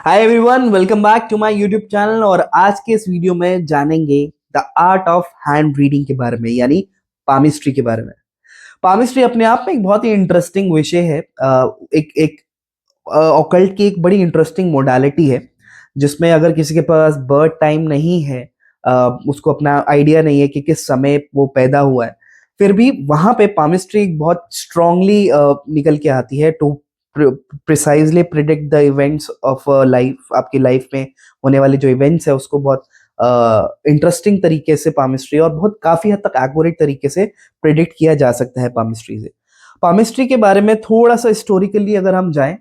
Hi everyone, welcome back to my YouTube channel. और आज के इस वीडियो में जानेंगे the art of hand reading के बारे में, यानी पामिस्ट्री के बारे में। पामिस्ट्री अपने आप में एक बहुत ही इंटरेस्टिंग विषय है। एक एक ऑकल्ट की एक बड़ी इंटरेस्टिंग मोडालिटी है, जिसमें अगर किसी के पास बर्थ टाइम नहीं है, उसको अपना आइडिया नहीं है कि किस समय वो पैदा हुआ है, फिर भी वहां पे पामिस्ट्री बहुत स्ट्रांगली निकल के आती है to precisely predict the events of life. आपकी लाइफ में होने वाले जो इवेंट्स है उसको बहुत इंटरेस्टिंग तरीके से पामिस्ट्री और बहुत काफी हद तक एक्यूरेट तरीके से प्रिडिक्ट किया जा सकता है पामिस्ट्री से। पामिस्ट्री के बारे में थोड़ा सा हिस्टोरिकली अगर हम जाएं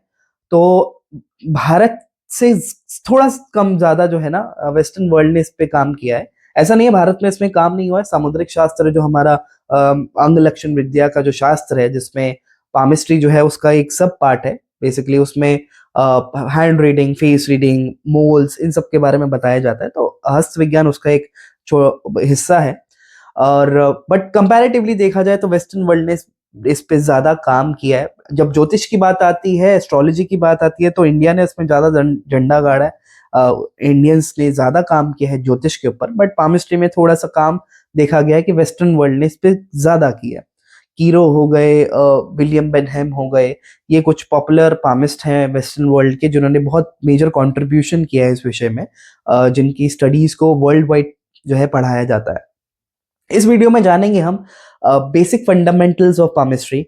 तो भारत से थोड़ा कम ज्यादा जो है ना, वेस्टर्न वर्ल्ड ने इस पे काम किया है। ऐसा नहीं है भारत में इसमें काम नहीं हुआ है। सामुद्रिक शास्त्र जो हमारा अंग लक्षण विद्या का जो शास्त्र है, जिसमें पामिस्ट्री जो है उसका एक सब पार्ट है। बेसिकली उसमें hand reading, face reading, moles, इन सब के बारे में बताया जाता है। तो हस्त विज्ञान उसका एक हिस्सा है। और बट कंपैरेटिवली देखा जाए तो वेस्टर्न वर्ल्ड ने इस पे ज्यादा काम किया है। जब ज्योतिष की बात आती है, एस्ट्रोलॉजी की बात आती है, तो इंडिया ने इसमें ज्यादा झंडा गाड़ा है। इंडियंस ने ज्यादा काम किया है ज्योतिष के ऊपर, बट पामिस्ट्री में थोड़ा सा काम देखा गया है कि वेस्टर्न वर्ल्ड ने इस पे ज्यादा किया है। कीरो हो गए, विलियम बेनहेम हो गए, ये कुछ पॉपुलर पामिस्ट हैं वेस्टर्न वर्ल्ड के, जिन्होंने बहुत मेजर कंट्रीब्यूशन किया है इस विषय में, जिनकी स्टडीज को वर्ल्ड वाइड जो है पढ़ाया जाता है। इस वीडियो में जानेंगे हम बेसिक फंडामेंटल्स ऑफ पामिस्ट्री।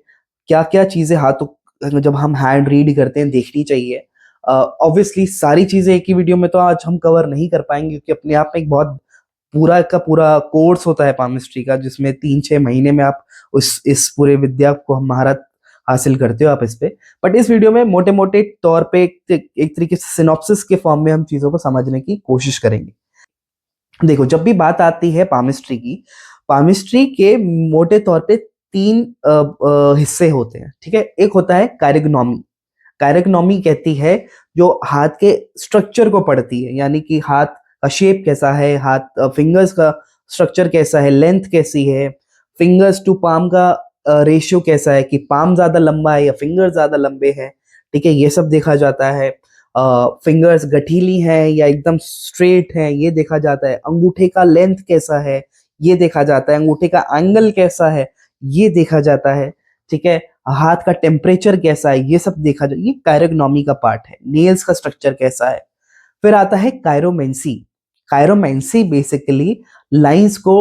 क्या क्या चीजें हाथों जब हम हैंड रीड करते हैं देखनी चाहिए। ऑब्वियसली सारी चीजें एक ही वीडियो में तो आज हम कवर नहीं कर पाएंगे, क्योंकि अपने आप में एक बहुत पूरा का पूरा कोर्स होता है पामिस्ट्री का, जिसमें 3-6 महीने में आप उस इस पूरे विद्या को हम महारत हासिल करते हो आप इस पे। बट इस वीडियो में मोटे मोटे तौर पे एक तरीके से सिनॉप्सिस के फॉर्म में हम चीजों को समझने की कोशिश करेंगे। देखो, जब भी बात आती है पामिस्ट्री की, पामिस्ट्री के मोटे तौर पे तीन हिस्से होते हैं, ठीक है। एक होता है कायरोग्नोमी। कायरोग्नोमी कहती है जो हाथ के स्ट्रक्चर को पढ़ती है, यानी कि हाथ का शेप कैसा है, हाथ फिंगर्स का स्ट्रक्चर कैसा है, लेंथ कैसी है, फिंगर्स टू पाम का रेशियो कैसा है, कि पाम ज्यादा लंबा है या फिंगर ज्यादा लंबे हैं, ठीक है, ये सब देखा जाता है। फिंगर्स गठीली हैं या एकदम स्ट्रेट हैं, ये देखा जाता है। अंगूठे का लेंथ कैसा है, ये देखा जाता है। अंगूठे का एंगल कैसा है, ये देखा जाता है, ठीक है। हाथ का टेम्परेचर कैसा है, ये सब देखा जाए। ये कायरोग्नोमी का पार्ट है। नेल्स का स्ट्रक्चर कैसा है। फिर आता है कायरोमेंसी। कायरोमेंसी बेसिकली लाइंस को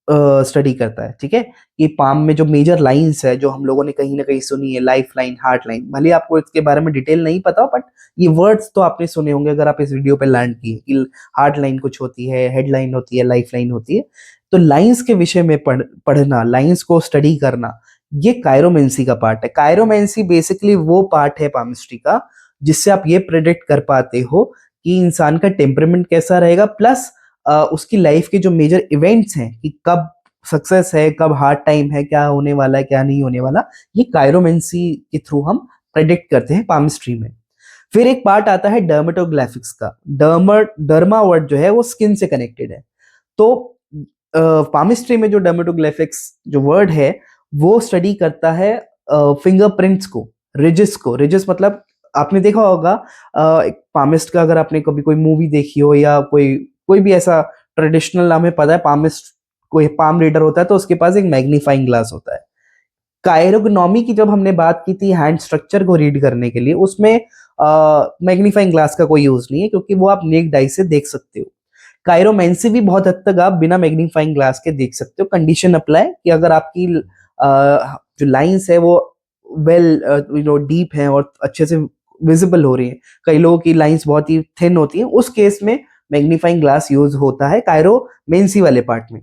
स्टडी करता है, ठीक है। ये पाम में जो मेजर लाइंस है, जो हम लोगों ने कहीं ना कहीं सुनी है, लाइफ लाइन, हार्ट लाइन, भले आपको इसके बारे में डिटेल नहीं पता, बट ये वर्ड्स तो आपने सुने होंगे अगर आप इस वीडियो पे लैंड किए कि हार्ट लाइन कुछ होती है, हेड लाइन होती है, लाइफ लाइन होती है। तो लाइंस के विषय में पढ़ना, लाइंस को स्टडी करना, ये कायरोमेंसी का पार्ट है। कायरोमेंसी बेसिकली वो पार्ट है पामिस्ट्री का जिससे आप ये प्रेडिक्ट कर पाते हो कि इंसान का टेम्परामेंट कैसा रहेगा, प्लस उसकी लाइफ के जो मेजर इवेंट्स हैं, कि कब सक्सेस है, कब हार्ड टाइम है, क्या होने वाला है, क्या नहीं होने वाला, ये कायरोमेंसी के थ्रू हम प्रेडिक्ट करते हैं पामिस्ट्री में। फिर एक पार्ट आता है डर्मेटोग्राफिक्स का। डर्मा वर्ड जो है वो स्किन से कनेक्टेड है। तो पामिस्ट्री में जो डर्मेटोग्राफिक्स जो वर्ड है वो स्टडी करता है फिंगरप्रिंट्स को, रिजिस को। रिजिस मतलब आपने देखा होगा, एक पामिस्ट का, अगर आपने कभी कोई मूवी देखी हो या कोई कोई भी ऐसा ट्रेडिशनल नाम है पता है, पामिस्ट कोई पाम रीडर होता है तो उसके पास एक मैग्नीफाइंग ग्लास होता है। कायरोग्नोमी की जब हमने बात की थी हैंड स्ट्रक्चर को रीड करने के लिए, उसमें मैग्नीफाइंग ग्लास का कोई यूज नहीं है, क्योंकि वो आप नेक्ड आई से देख सकते हो। कायरोमेंसी भी बहुत हद तक आप बिना मैग्नीफाइंग ग्लास के देख सकते हो। कंडीशन अप्लाई कि अगर आपकी जो लाइंस है वो वेल डीप है और अच्छे से विजिबल हो रही है। कई लोगों की लाइंस बहुत ही थिन होती हैं, उस केस में मैग्नीफाइंग ग्लास यूज होता है कायरोमेंसी वाले पार्ट में।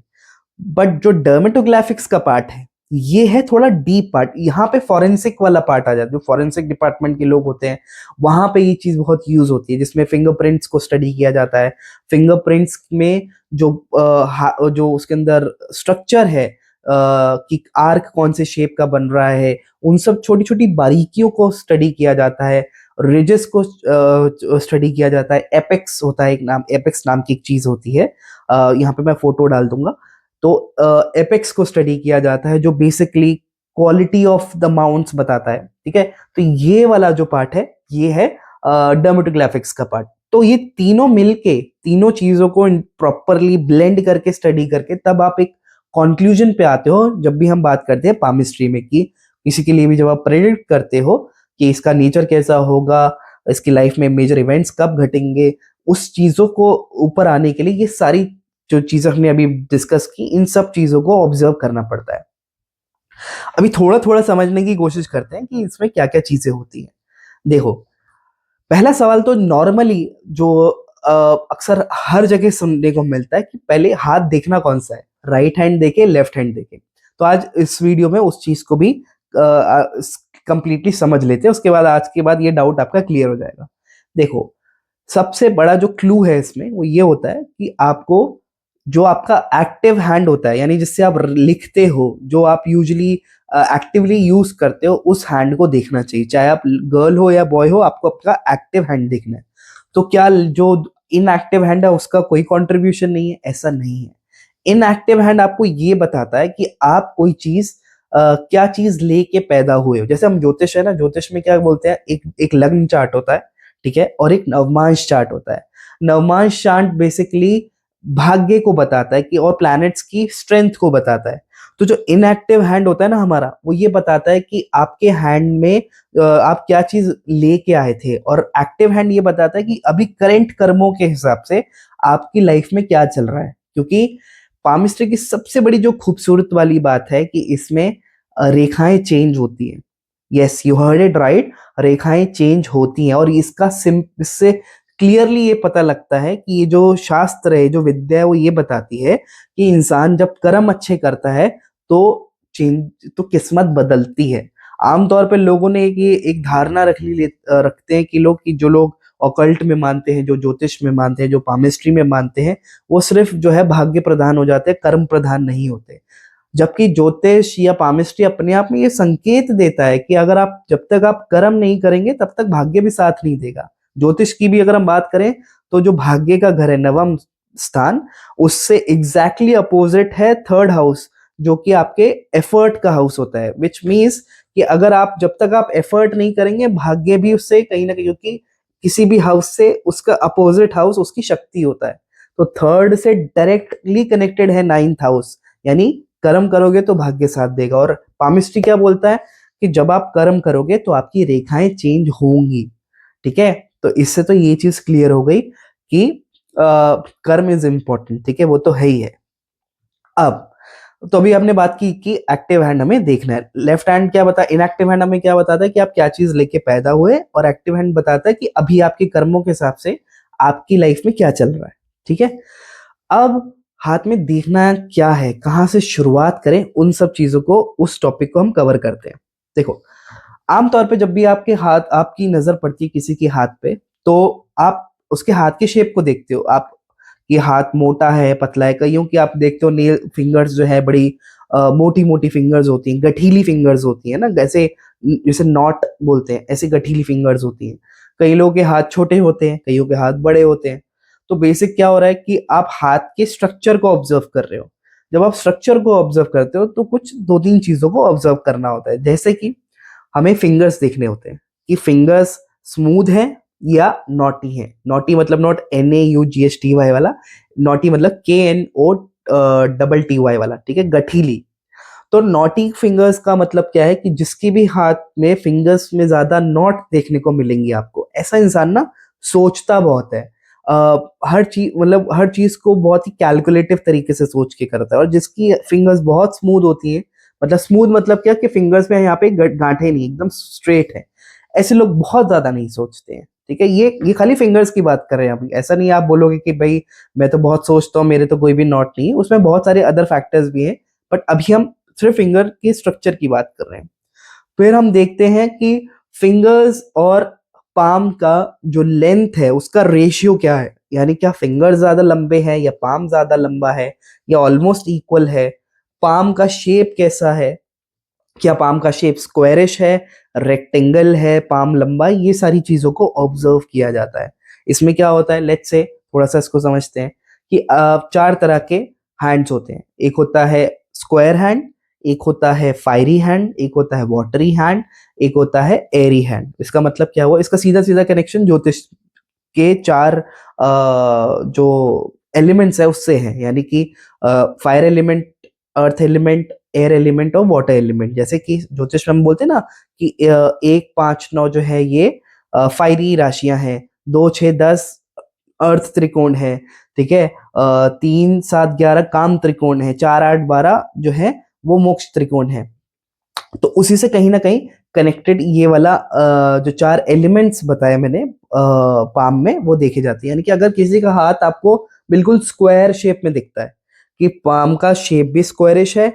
बट जो डर्मेटोग्राफिक्स का पार्ट है, ये है थोड़ा डीप पार्ट। यहाँ पे फॉरेंसिक वाला पार्ट आ जाता है। जो फॉरेंसिक डिपार्टमेंट के लोग होते हैं वहां पे ये चीज बहुत यूज होती है, जिसमें फिंगरप्रिंट्स को स्टडी किया जाता है। फिंगरप्रिंट्स में जो जो उसके अंदर स्ट्रक्चर है, कि आर्क कौन से शेप का बन रहा है, उन सब छोटी छोटी बारीकियों को स्टडी किया जाता है। रिजेस को स्टडी किया जाता है। एपेक्स होता है एक नाम, एपेक्स नाम की एक चीज होती है। यहाँ पे मैं फोटो डाल दूंगा। तो एपेक्स को स्टडी किया जाता है, जो basically quality of the mounts बताता है, ठीक है। तो ये वाला जो पार्ट है ये है डर्मेटोग्राफिक्स का पार्ट। तो ये तीनों मिलके, तीनों चीजों को प्रॉपरली ब्लेंड करके स्टडी करके तब आप एक कंक्लूजन पे आते हो। जब भी हम बात करते हैं पामिस्ट्री में कि किसी के लिए भी जब आप प्रेडिक्ट करते हो कि इसका नेचर कैसा होगा, इसकी लाइफ में मेजर इवेंट्स कब घटेंगे, उस चीजों को ऊपर आने के लिए ये सारी जो चीजें हमने अभी डिस्कस की, इन सब चीजों को ऑब्जर्व करना पड़ता है। अभी थोड़ा थोड़ा समझने की कोशिश करते हैं कि इसमें क्या क्या चीजें होती हैं। देखो, पहला सवाल तो नॉर्मली जो अक्सर हर जगह सुनने को मिलता है कि पहले हाथ देखना कौन सा है, राइट हैंड देखे लेफ्ट हैंड देखे। तो आज इस वीडियो में उस चीज को भी कंप्लीटली समझ लेते हैं, उसके बाद आज के बाद ये डाउट आपका क्लियर हो जाएगा। देखो, सबसे बड़ा जो क्लू है इसमें वो ये होता है कि आपको जो आपका एक्टिव हैंड होता है, यानी जिससे आप लिखते हो, जो आप यूजुअली एक्टिवली यूज करते हो, उस हैंड को देखना चाहिए। चाहे आप गर्ल हो या बॉय हो, आपको आपका एक्टिव हैंड देखना है। तो क्या जो इनएक्टिव हैंड है उसका कोई कंट्रीब्यूशन नहीं है? ऐसा नहीं है। इनएक्टिव हैंड आपको ये बताता है कि आप कोई चीज क्या चीज लेके पैदा हुए हो। जैसे हम ज्योतिष है ना, ज्योतिष में क्या बोलते हैं, एक लग्न चार्ट होता है, ठीक है, और एक नवमांश चार्ट होता है। नवमांश चार्ट बेसिकली भाग्य को बताता है कि, और प्लैनेट्स की स्ट्रेंथ को बताता है। तो जो इनएक्टिव हैंड होता है ना हमारा, वो ये बताता है कि आपके हैंड में आप क्या चीज लेके आए थे, और एक्टिव हैंड ये बताता है कि अभी करंट कर्मों के हिसाब से आपकी लाइफ में क्या चल रहा है। क्योंकि पामिस्ट्री की सबसे बड़ी जो खूबसूरत वाली बात है कि इसमें रेखाएं चेंज होती हैं। Yes, you heard it right, रेखाएं चेंज होती हैं। और इससे क्लियरली ये पता लगता है कि ये जो शास्त्र है, जो विद्या है, वो ये बताती है कि इंसान जब कर्म अच्छे करता है तो चेंज, तो किस्मत बदलती है। आमतौर पे लोगों ने एक धारणा रखते हैं कि जो लोग ऑकल्ट में मानते हैं, जो ज्योतिष में मानते हैं, जो पामिस्ट्री में मानते हैं, वो सिर्फ जो है भाग्य प्रधान हो जाते हैं, कर्म प्रधान नहीं होते। जबकि ज्योतिष या पामिस्ट्री अपने आप में ये संकेत देता है कि अगर आप, जब तक आप कर्म नहीं करेंगे तब तक भाग्य भी साथ नहीं देगा। ज्योतिष की भी अगर हम बात करें तो जो भाग्य का घर है, नवम स्थान, उससे एग्जैक्टली अपोजिट है थर्ड हाउस, जो कि आपके एफर्ट का हाउस होता है। विच मीन्स कि अगर आप, जब तक आप एफर्ट नहीं करेंगे, भाग्य भी उससे कहीं ना कहीं, क्योंकि किसी भी हाउस से उसका अपोजिट हाउस उसकी शक्ति होता है। तो थर्ड से डायरेक्टली कनेक्टेड है नाइन्थ हाउस, यानी कर्म करोगे तो भाग्य साथ देगा। और पामिस्ट्री क्या बोलता है कि जब आप कर्म करोगे तो आपकी रेखाएं चेंज होंगी। ठीक है, तो इससे तो ये चीज क्लियर हो गई कि कर्म इज इंपॉर्टेंट। ठीक है, वो तो है ही है। अब तो अभी आपने बात की कि एक्टिव हैंड हमें देखना है, लेफ्ट हैंड क्या बता, इनएक्टिव हैंड हमें क्या बताता है कि आप क्या चीज लेके पैदा हुए, और एक्टिव हैंड बताता है कि अभी आपके कर्मों के हिसाब से आपकी लाइफ में क्या चल रहा है। ठीक है, अब हाथ में देखना क्या है, कहाँ से शुरुआत करें, उन सब चीजों को, उस टॉपिक को हम कवर करते हैं। देखो, आमतौर पे जब भी आपकी नजर पड़ती है किसी के हाथ पे, तो आप उसके हाथ के शेप को देखते हो। आप कि हाथ मोटा है, पतला है। कईयों की आप देखते हो नेल फिंगर्स जो है बड़ी मोटी मोटी फिंगर्स होती हैं, गठीली फिंगर्स होती हैं ना, जैसे जैसे नॉट बोलते हैं, ऐसी गठीली फिंगर्स होती हैं। कई लोगों के हाथ छोटे होते हैं, कईयों के हाथ बड़े होते हैं। तो बेसिक क्या हो रहा है कि आप हाथ के स्ट्रक्चर को ऑब्जर्व कर रहे हो। जब आप स्ट्रक्चर को ऑब्जर्व करते हो तो कुछ दो तीन चीजों को ऑब्जर्व करना होता है। जैसे कि हमें फिंगर्स देखने होते हैं कि फिंगर्स स्मूथ है या नॉटी है। नॉटी मतलब नॉट NAUGHTY वाला, नॉटी मतलब KNOTTY वाला, ठीक है, गठीली। तो नॉटी फिंगर्स का मतलब क्या है कि जिसकी भी हाथ में फिंगर्स में ज्यादा नॉट देखने को मिलेंगी आपको, ऐसा इंसान ना सोचता बहुत है। हर चीज, मतलब हर चीज को बहुत ही कैलकुलेटिव तरीके से सोच के करता है। और जिसकी फिंगर्स बहुत स्मूथ होती हैं, मतलब स्मूथ मतलब क्या कि फिंगर्स में यहाँ पे गांठें नहीं, एकदम स्ट्रेट है, ऐसे लोग बहुत ज्यादा नहीं सोचते हैं। ठीक है, ये खाली फिंगर्स की बात कर रहे हैं अभी। ऐसा नहीं आप बोलोगे कि भाई मैं तो बहुत सोचता हूँ, मेरे तो कोई भी नॉट नहीं है, उसमें बहुत सारे अदर फैक्टर्स भी हैं। बट अभी हम सिर्फ फिंगर के स्ट्रक्चर की बात कर रहे हैं। फिर हम देखते हैं कि फिंगर्स और पाम का जो लेंथ है उसका रेशियो क्या है, यानी क्या फिंगर ज्यादा लंबे हैं या पाम ज्यादा लंबा है या ऑलमोस्ट इक्वल है। पाम का शेप कैसा है, क्या पाम का शेप स्क्वायरिश है, रेक्टेंगल है, पाम लंबा, ये सारी चीजों को ऑब्जर्व किया जाता है। इसमें क्या होता है, लेट्स से थोड़ा सा इसको समझते हैं कि चार तरह के हैंड्स होते हैं। एक होता है स्क्वायर हैंड, एक होता है फायरी हैंड, एक होता है वाटरी हैंड, एक होता है एयरी हैंड। इसका मतलब क्या हुआ, इसका सीधा सीधा कनेक्शन ज्योतिष के चार जो एलिमेंट्स है उससे है, यानी कि fire element, earth element, air element और वाटर एलिमेंट। जैसे कि ज्योतिष में हम बोलते हैं ना कि 1, 5, 9 जो है ये फायरी राशियां हैं, 2, 6, 10 अर्थ त्रिकोण है, ठीक है, 3, 7, 11 काम त्रिकोण है, 4, 8, 12 जो है वो मोक्ष त्रिकोण है। तो उसी से कहीं ना कहीं कनेक्टेड ये वाला जो चार एलिमेंट्स बताए मैंने पाम में, वो देखे जाते हैं। यानी कि अगर किसी का हाथ आपको बिल्कुल स्क्वायर शेप में दिखता है, कि पाम का शेप भी स्क्वायरिश है,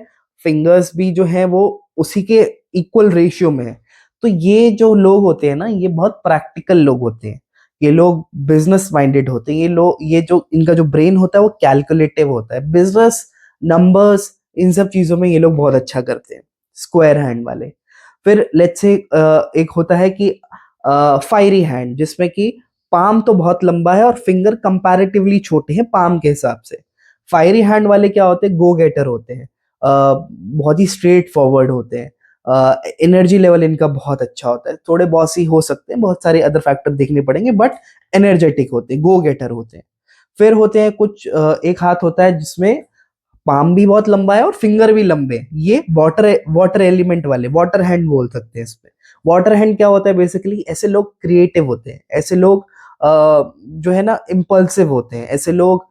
फिंगर्स भी जो है वो उसी के इक्वल रेशियो में है, तो ये जो लोग होते हैं ना, ये बहुत प्रैक्टिकल लोग होते हैं, ये लोग बिजनेस माइंडेड होते हैं, ये लोग, ये जो इनका जो ब्रेन होता है वो कैलकुलेटिव होता है, बिजनेस, नंबर्स, इन सब चीजों में ये लोग बहुत अच्छा करते हैं, स्क्वायर हैंड वाले। फिर लेट्स से एक होता है कि फायरी हैंड, जिसमें कि पाम तो बहुत लंबा है और फिंगर कंपैरेटिवली छोटे हैं पाम के हिसाब से। फायरी हैंड वाले क्या होते हैं, गो गेटर होते हैं, बहुत ही स्ट्रेट फॉरवर्ड होते हैं, एनर्जी लेवल इनका बहुत अच्छा होता है, थोड़े बॉसी हो सकते हैं, बहुत सारे अदर फैक्टर देखने पड़ेंगे, बट एनर्जेटिक होते हैं, गो गेटर होते हैं। फिर होते हैं कुछ एक हाथ होता है जिसमें पाम भी बहुत लंबा है और फिंगर भी लंबे हैं, ये वाटर वाटर एलिमेंट वाले, वाटर हैंड बोल सकते हैं इसमें। वाटर हैंड क्या होता है, बेसिकली ऐसे लोग क्रिएटिव होते हैं, ऐसे लोग जो है ना इम्पल्सिव होते हैं, ऐसे लोग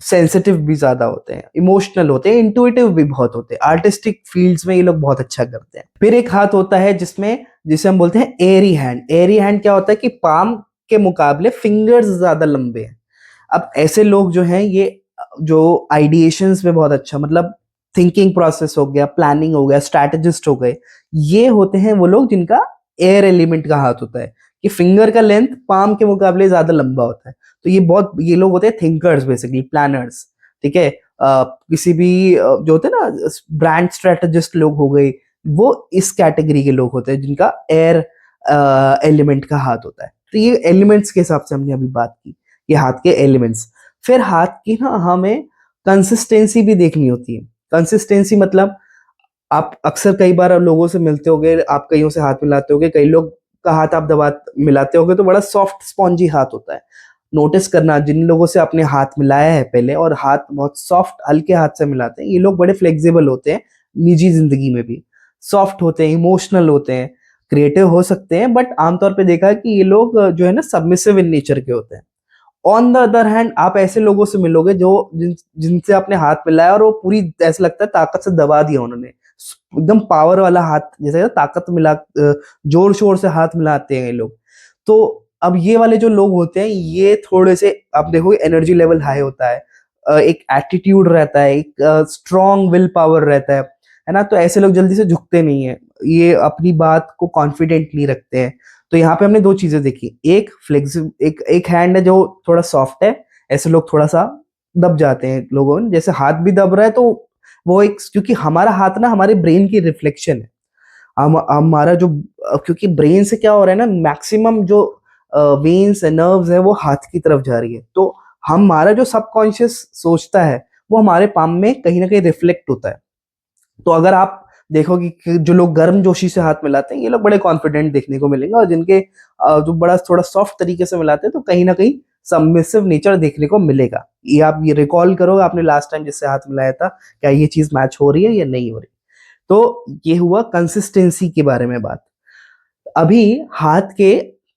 सेंसिटिव भी ज्यादा होते हैं, इमोशनल होते हैं, इंटुइटिव भी बहुत होते हैं, आर्टिस्टिक फील्ड्स में ये लोग बहुत अच्छा करते हैं। फिर एक हाथ होता है जिसमें, जिसे हम बोलते हैं एरी हैंड। एरी हैंड क्या होता है कि पाम के मुकाबले फिंगर्स ज्यादा लंबे हैं। अब ऐसे लोग जो हैं, ये जो आइडिएशंस में बहुत अच्छा, मतलब थिंकिंग प्रोसेस हो गया, प्लानिंग हो गया, स्ट्रैटेजिस्ट हो गए, ये होते हैं वो लोग जिनका एयर एलिमेंट का हाथ होता है, कि फिंगर का लेंथ पाम के मुकाबले ज्यादा लंबा होता है। तो ये बहुत, ये लोग होते हैं थिंकर्स, बेसिकली प्लानर्स, ठीक है। किसी भी जो होते हैं ना ब्रांड स्ट्रेटेजिस्ट लोग हो गए, वो इस कैटेगरी के लोग होते हैं जिनका एयर एलिमेंट का हाथ होता है। तो ये एलिमेंट्स के हिसाब से हमने अभी बात की, ये हाथ के एलिमेंट्स। फिर हाथ की ना हमें कंसिस्टेंसी भी देखनी होती है। कंसिस्टेंसी मतलब, आप अक्सर कई बार लोगों से मिलते होगे, आप कईयों से हाथ मिलाते होगे, कई लोग का हाथ आप दबा मिलाते होगे तो बड़ा सॉफ्ट स्पॉन्जी हाथ होता है। नोटिस करना, जिन लोगों से आपने हाथ मिलाया है पहले और हाथ बहुत सॉफ्ट हल्के हाथ से मिलाते हैं, ये लोग बड़े फ्लेक्सिबल होते हैं, निजी जिंदगी में भी सॉफ्ट होते हैं, इमोशनल होते हैं, क्रिएटिव हो सकते हैं, बट आमतौर पे देखा है कि ये लोग जो है ना सबमिसिव इन नेचर के होते हैं। ऑन द अदर हैंड, आप ऐसे लोगों से मिलोगे जो जिनसे आपने हाथ मिलाया और वो पूरी, ऐसा लगता है ताकत से दबा दिया उन्होंने, एकदम पावर वाला हाथ, जैसे ताकत मिला, जोर शोर से हाथ मिलाते हैं ये लोग। तो अब ये वाले जो लोग होते हैं, ये थोड़े से, आप देखोगे एनर्जी लेवल हाई होता है, एक एटीट्यूड रहता है, एक स्ट्रॉन्ग विल पावर रहता है ना। तो ऐसे लोग जल्दी से झुकते नहीं है, ये अपनी बात को कॉन्फिडेंटली रखते हैं। तो यहाँ पे हमने दो चीजें देखी, एक फ्लेक्सिबल, एक हैंड है जो थोड़ा सॉफ्ट है, ऐसे लोग थोड़ा सा दब जाते हैं लोगों में, जैसे हाथ भी दब रहा है, तो वो एक, क्योंकि हमारा हाथ ना हमारे ब्रेन की रिफ्लेक्शन है। हमारा जो, क्योंकि ब्रेन से क्या हो रहा है ना, मैक्सिमम जो वेन्स है, नर्व्स है, वो हाथ की तरफ जा रही है, तो हमारा जो सबकॉन्शियस सोचता है वो हमारे पाम में कहीं ना कहीं रिफ्लेक्ट होता है। तो अगर आप देखोगे कि जो लोग गर्म जोशी से हाथ मिलाते हैं, ये लोग बड़े कॉन्फिडेंट देखने को मिलेंगे, और जिनके जो बड़ा थोड़ा सॉफ्ट तरीके से मिलाते हैं, तो कहीं ना कहीं सबमिसिव नेचर देखने को मिलेगा। ये आप ये रिकॉल करो, आपने लास्ट टाइम जिससे हाथ मिलाया था, क्या ये चीज मैच हो रही है या नहीं हो रही। तो ये हुआ कंसिस्टेंसी के बारे में बात। अभी हाथ के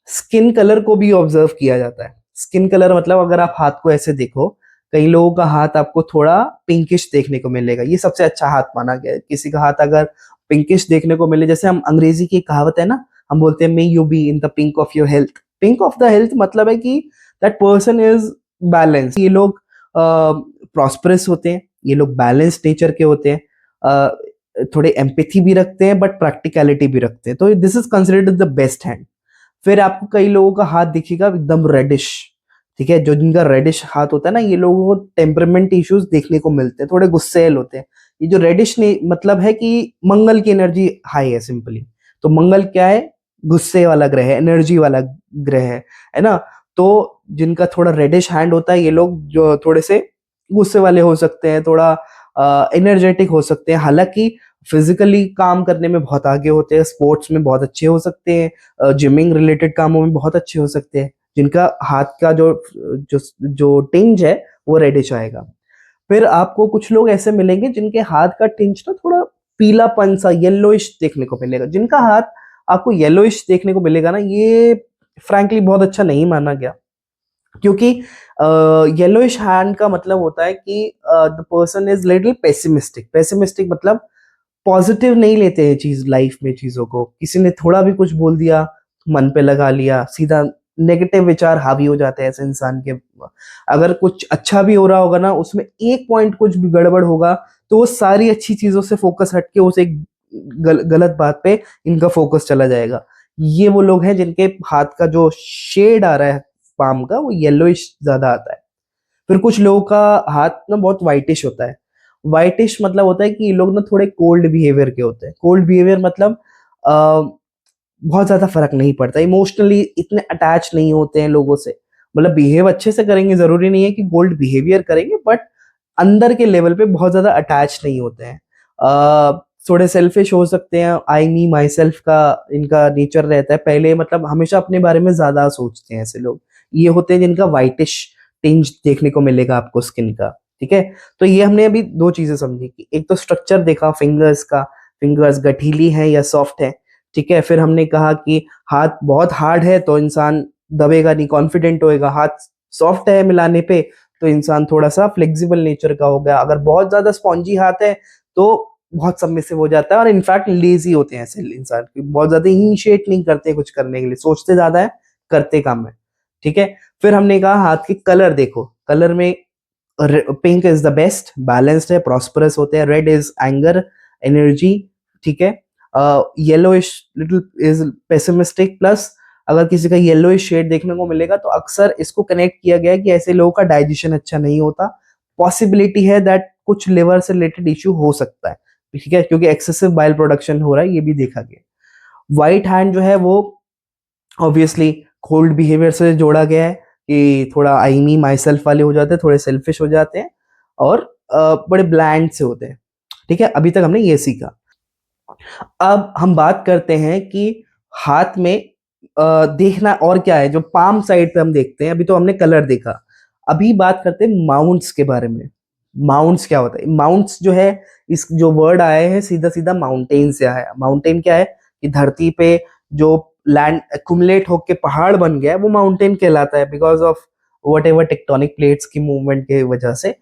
स्किन कलर को भी ऑब्जर्व किया जाता है। स्किन कलर मतलब, अगर आप हाथ को ऐसे देखो, कई लोगों का हाथ आपको थोड़ा पिंकिश देखने को मिलेगा, ये सबसे अच्छा हाथ माना गया है। किसी का हाथ अगर पिंकिश देखने को मिले, जैसे हम अंग्रेजी की कहावत है ना, हम बोलते हैं may you be in the pink of your health. Pink of the health मतलब है कि दैट पर्सन इज बैलेंस। ये लोग प्रॉस्परस होते हैं, ये लोग बैलेंस नेचर के होते हैं, थोड़े एम्पैथी भी रखते हैं, बट प्रैक्टिकलिटी भी रखते हैं, तो this is considered the best hand. फिर आपको कई लोगों का हाथ दिखेगा एकदम रेडिश, ठीक है, जो जिनका रेडिश हाथ होता है ना, ये लोगों को टेम्परमेंट इश्यूज देखने को मिलते हैं, थोड़े गुस्सैल होते हैं। ये जो रेडिश ने मतलब है कि मंगल की एनर्जी हाई है सिंपली। तो मंगल क्या है, गुस्से वाला ग्रह है, एनर्जी वाला ग्रह है ना। तो जिनका थोड़ा रेडिश हैंड होता है, ये लोग जो थोड़े से गुस्से वाले हो सकते हैं, थोड़ा एनर्जेटिक हो सकते हैं। हालांकि फिजिकली काम करने में बहुत आगे होते हैं, स्पोर्ट्स में बहुत अच्छे हो सकते हैं, जिमिंग रिलेटेड कामों में बहुत अच्छे हो सकते हैं, जिनका हाथ का जो जो टिंज है वो रेडिश आएगा। फिर आपको कुछ लोग ऐसे मिलेंगे जिनके हाथ का टिंच ना थोड़ा पीलापन सा येलोइश देखने को मिलेगा। जिनका हाथ आपको येलोइश देखने को मिलेगा ना, ये फ्रैंकली बहुत अच्छा नहीं माना गया, क्योंकि येलोइश हैंड का मतलब होता है कि the person is little pessimistic. Pessimistic मतलब पॉजिटिव नहीं लेते हैं चीज लाइफ में, चीजों को किसी ने थोड़ा भी कुछ बोल दिया मन पे लगा लिया, सीधा नेगेटिव विचार हावी हो जाते हैं ऐसे इंसान के। अगर कुछ अच्छा भी हो रहा होगा ना, उसमें एक पॉइंट कुछ भी गड़बड़ होगा तो वो सारी अच्छी चीजों से फोकस हटके उस एक गलत बात पे इनका फोकस चला जाएगा। ये वो लोग हैं जिनके हाथ का जो शेड आ रहा है पाम का, वो येलोइश ज्यादा आता है। फिर कुछ लोगों का हाथ ना बहुत वाइटिश होता है। वाइटिश मतलब होता है कि ये लोग ना थोड़े कोल्ड बिहेवियर के होते हैं। कोल्ड बिहेवियर मतलब बहुत ज्यादा फर्क नहीं पड़ता, इमोशनली इतने अटैच नहीं होते हैं लोगों से। मतलब बिहेव अच्छे से करेंगे, जरूरी नहीं है कि गोल्ड बिहेवियर करेंगे, बट अंदर के लेवल पे बहुत ज्यादा अटैच नहीं होते हैं। थोड़े सेल्फिश हो सकते हैं, आई मी माई सेल्फ का इनका नेचर रहता है पहले, मतलब हमेशा अपने बारे में ज्यादा सोचते हैं ऐसे लोग। ये होते हैं जिनका वाइटिश टिंज देखने को मिलेगा आपको स्किन का। ठीक है, तो ये हमने अभी दो चीजें समझी कि एक तो स्ट्रक्चर देखा फिंगर्स का, फिंगर्स गठीली है या सॉफ्ट है। ठीक है, फिर हमने कहा कि हाथ बहुत हार्ड है तो इंसान दबेगा नहीं, कॉन्फिडेंट होएगा। हाथ सॉफ्ट है मिलाने पे तो इंसान थोड़ा सा फ्लेक्सिबल नेचर का हो गया। अगर बहुत ज्यादा स्पॉन्जी हाथ है तो बहुत सबमिसिव हो जाता है, और इनफैक्ट लेजी होते हैं ऐसे इंसान, बहुत ज्यादा इनिशिएट नहीं करते कुछ करने के लिए, सोचते ज्यादा है करते कम है। ठीक है, फिर हमने कहा हाथ के कलर देखो। कलर में pink is the best, balanced है, प्रॉस्परस होते हैं। Red is anger, energy. ठीक है, yellowish little is pessimistic. Plus अगर किसी का येलोइश शेड देखने को मिलेगा तो अक्सर इसको कनेक्ट किया गया है कि ऐसे लोगों का डाइजेशन अच्छा नहीं होता। पॉसिबिलिटी है दैट कुछ लिवर से रिलेटेड इश्यू हो सकता है। ठीक है, क्योंकि एक्सेसिव बाइल प्रोडक्शन हो रहा है, ये भी देखा गया। व्हाइट हैंड जो है वो ऑब्वियसली कोल्ड बिहेवियर से जोड़ा गया है कि थोड़ा आई मी माई सेल्फ वाले हो जाते हैं, थोड़े सेल्फिश हो जाते हैं, और बड़े ब्लैंड से होते हैं। ठीक है, अभी तक हमने ये सीखा। अब हम बात करते हैं कि हाथ में देखना और क्या है जो पाम साइड पे हम देखते हैं। अभी तो हमने कलर देखा, अभी बात करते हैं माउंट्स के बारे में। माउंट्स क्या होता है? माउंट्स जो है, इस जो वर्ड आया है सीधा सीधा माउंटेन से आया है। माउंटेन क्या है कि धरती पे जो लैंड एक्युमुलेट होके पहाड़ बन गया है वो माउंटेन कहलाता है, because of what ever tectonic plates की मूवमेंट की वजह से।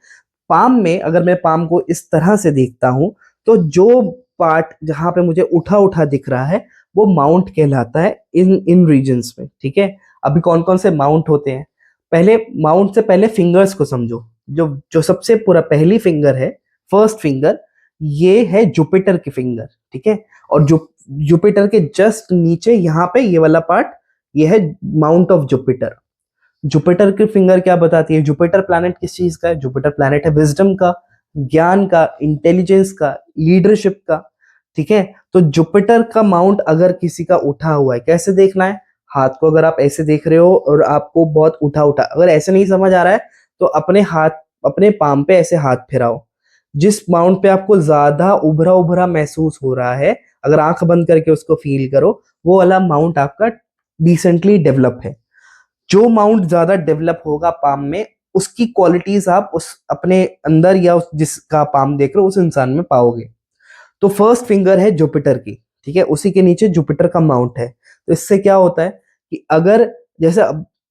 पाम में अगर मैं पाम को इस तरह से देखता हूं तो जो पार्ट जहां पे मुझे उठा उठा दिख रहा है वो माउंट कहलाता है इन इन रीजन्स में। ठीक है, अभी कौन कौन से माउंट होते हैं? पहले माउंट से पहले फिंगर्स को समझो। जो जो सबसे पूरा पहली फिंगर है, फर्स्ट फिंगर, ये है जुपिटर की फिंगर। ठीक है, और जो जुपिटर के जस्ट नीचे यहाँ पे ये वाला पार्ट, ये है माउंट ऑफ जुपिटर। जुपिटर की फिंगर क्या बताती है? जुपिटर प्लैनेट किस चीज का है? जुपिटर प्लैनेट है विजडम का, ज्ञान का, इंटेलिजेंस का, लीडरशिप का। ठीक है, तो जुपिटर का माउंट अगर किसी का उठा हुआ है, कैसे देखना है? हाथ को अगर आप ऐसे देख रहे हो और आपको बहुत उठा उठा, अगर ऐसे नहीं समझ आ रहा है तो अपने हाथ, अपने पाम पे ऐसे हाथ फिराओ। जिस माउंट पे आपको ज्यादा उभरा उभरा महसूस हो रहा है, अगर आंख बंद करके उसको फील करो, वो वाला माउंट आपका डिसेंटली डेवलप है। जो माउंट ज्यादा डेवलप होगा पाम में, उसकी क्वालिटीज आप उस अपने अंदर या उस जिसका पाम देख रहे हो उस इंसान में पाओगे। तो फर्स्ट फिंगर है जुपिटर की। ठीक है, उसी के नीचे जुपिटर का माउंट है। तो इससे क्या होता है कि अगर जैसे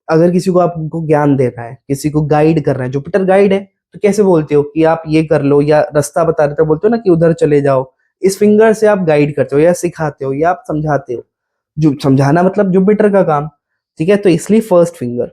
अगर किसी को आपको ज्ञान देना है, किसी को गाइड करना है, जुपिटर गाइड है, तो कैसे बोलते हो कि आप ये कर लो, या रास्ता बता देते हो, बोलते हो ना कि उधर चले जाओ। इस फिंगर से आप गाइड करते हो या सिखाते हो या आप समझाते हो। जो समझाना मतलब जुपिटर का काम। ठीक है, तो इसलिए फर्स्ट फिंगर।